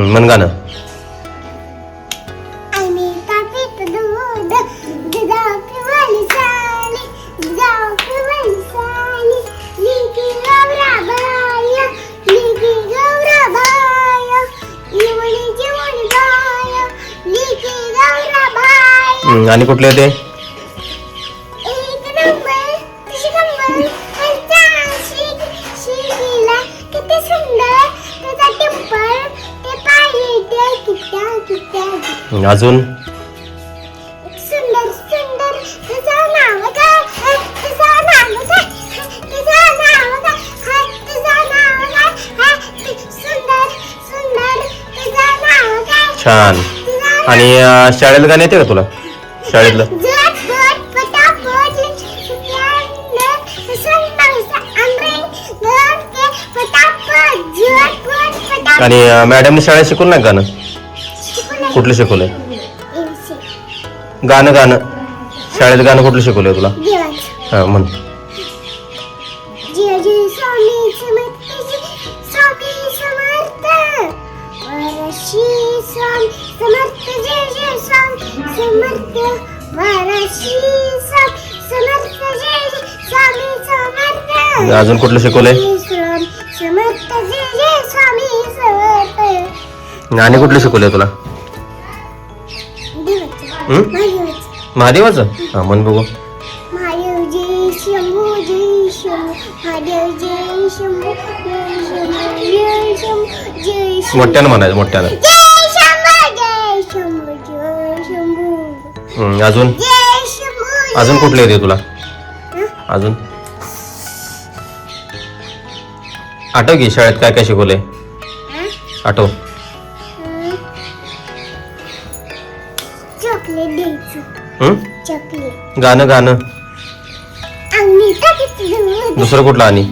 म्हण गाणं. आणि कुठले होते? अजून सुंदर सुंदर छान. आणि शाळेत गाणं येते का तुला? शाळेतलं आणि मॅडमने शाळेत शिकवलं नाही गाणं? कुठलं शिकवलंय गाणं? गाणं शाळेत गाणं कुठलं शिकवलंय तुला? हा म्हण. अजून कुठलं शिकवलंय? आणि कुठलं शिकवलंय तुला? महादेवाचं? हा म्हण बघू. महादेव जय शंभू जय शंभू, महादेव जय शंभू जय शंभू जय शंभू जय शंभू. मोठ्यानं म्हणायचं, मोठ्यानं. जय शंभू जय शंभू जय शंभू. अजून जय शंभू. अजून कुठलं येते तुला? अजून आठव की शाळेत काय काय शिकवलंय? आठव. चॉकलेट द्यायचं. चॉकलेट. गाणं गाणं आणि दुसरं कुठलं? आणि